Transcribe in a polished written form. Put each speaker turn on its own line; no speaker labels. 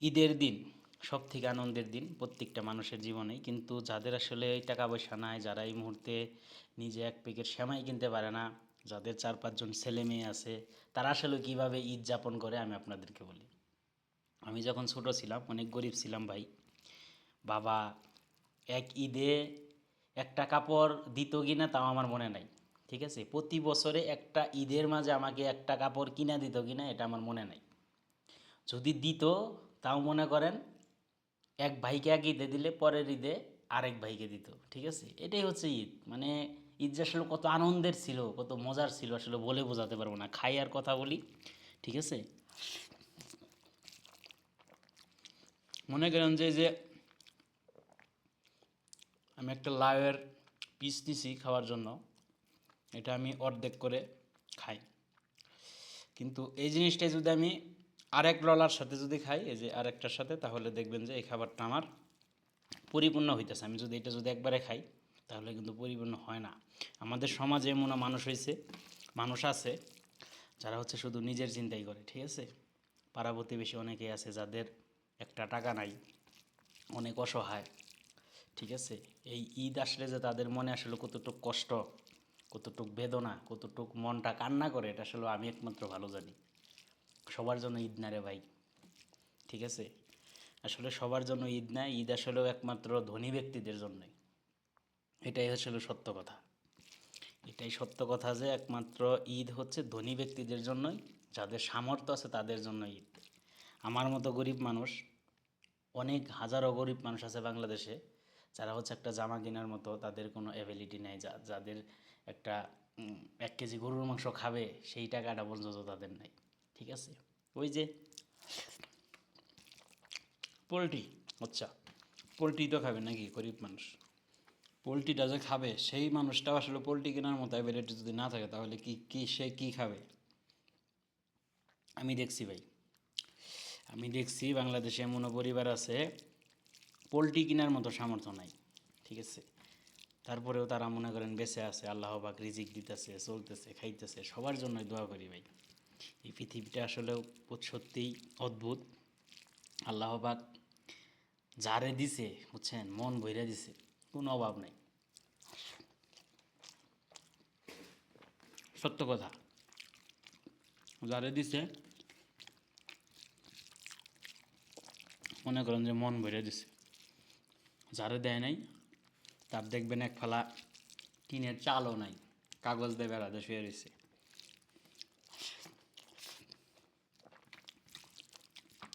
ঈদের দিন সবথেকে আনন্দের দিন প্রত্যেকটা মানুষের জীবনেই। কিন্তু যাদের আসলে এই টাকা পয়সা নাই, যারা এই মুহূর্তে নিজে এক প্যাকেট সেমাই কিনতে পারে না, যাদের 4-5 জন ছেলে মেয়ে আছে, তারা আসলে কীভাবে ঈদ যাপন করে আমি আপনাদেরকে বলি। আমি যখন ছোট ছিলাম অনেক গরিব ছিলাম ভাই। বাবা এক ঈদে একটা কাপড় দিত কি না তাও আমার মনে নাই। ঠিক আছে, প্রতি বছরে একটা ঈদের মাঝে আমাকে একটা কাপড় কিনা দিত কি না এটা আমার মনে নাই। যদি দিত তাও মনে করেন এক ভাইকে এক ঈদে দিলে পরের ঈদে আরেক ভাইকে দিত। ঠিক আছে, এটাই হচ্ছে ঈদ। মানে ঈদ যে আসলে কত আনন্দের ছিল, কত মজার ছিল, আসলে বলে বোঝাতে পারবো না। খাই আর কথা বলি। ঠিক আছে, মনে করেন যে আমি একটা লাউয়ের পিস নিছি খাওয়ার জন্য, এটা আমি অর্ধেক করে খাই। কিন্তু এই জিনিসটাই যদি আমি আরেক ললার সাথে যদি খাই, এই যে আরেকটার সাথে, তাহলে দেখবেন যে এই খাবারটা আমার পরিপূর্ণ হইতেছে। আমি যদি এটা যদি একবারে খাই তাহলে কিন্তু পরিপূর্ণ হয় না। আমাদের সমাজে এমন মানুষ হয়েছে, মানুষ আছে যারা হচ্ছে শুধু নিজের চিন্তাই করে। ঠিক আছে, পাড়া প্রতিবেশী অনেকেই আছে যাদের একটা টাকা নাই, অনেক অসহায়। ঠিক আছে, এই ঈদ আসলে যে তাদের মনে আসলে কতটুক কষ্ট, কতটুক বেদনা, কতটুক মনটা কান্না করে, এটা আসলে আমি একমাত্র ভালো জানি। সবার জন্য ঈদ না রে ভাই। ঠিক আছে, আসলে সবার জন্য ঈদ না, ঈদ আসলেও একমাত্র ধনী ব্যক্তিদের জন্যই। এটাই আসলে সত্য কথা। এটাই সত্য কথা যে একমাত্র ঈদ হচ্ছে ধনী ব্যক্তিদের জন্যই, যাদের সামর্থ্য আছে তাদের জন্য ঈদ। আমার মতো গরিব মানুষ, অনেক হাজারো গরিব মানুষ আছে বাংলাদেশে, যারা হচ্ছে একটা জামা কেনার মতো তাদের কোনো অ্যাবিলিটি নেই, যাদের একটা 1 কেজি গরুর মাংস খাবে সেই টাকাটা পর্যন্ত তাদের নাই। ঠিক আছে, ওই যে পোলট্রি, আচ্ছা পোলট্রি তো খাবে নাকি গরিব মানুষ? পোলট্রিটা যে খাবে সেই মানুষটাও আসলে পোলট্রি কেনার মতো অ্যাবিলিটি যদি না থাকে তাহলে সে কী খাবে? আমি দেখছি ভাই, আমি দেখছি বাংলাদেশে এমনও পরিবার আছে পোলট্রি কেনার মতো সামর্থ্য নাই। ঠিক আছে, তারপরেও তারা মনে করেন বেঁচে আছে, আল্লাহ পাক রিজিক দিতেছে, চলতেছে, খাইতেছে। সবার জন্যই দোয়া করি ভাই। এই পৃথিবীটা আসলেও সত্যিই অদ্ভুত। আল্লাহ পাক যারে দিছে বুঝছেন, মন ভইরা দিছে, কোনো অভাব নাই। সত্য কথা, যারে দিছে মনে করেন যে মন ভরে দিছে। যারে দেয় নাই তার দেখবেন এক ফালা টিনের চালও নাই, কাগজ দিয়ে বেড়াতে শুয়ে রয়েছে।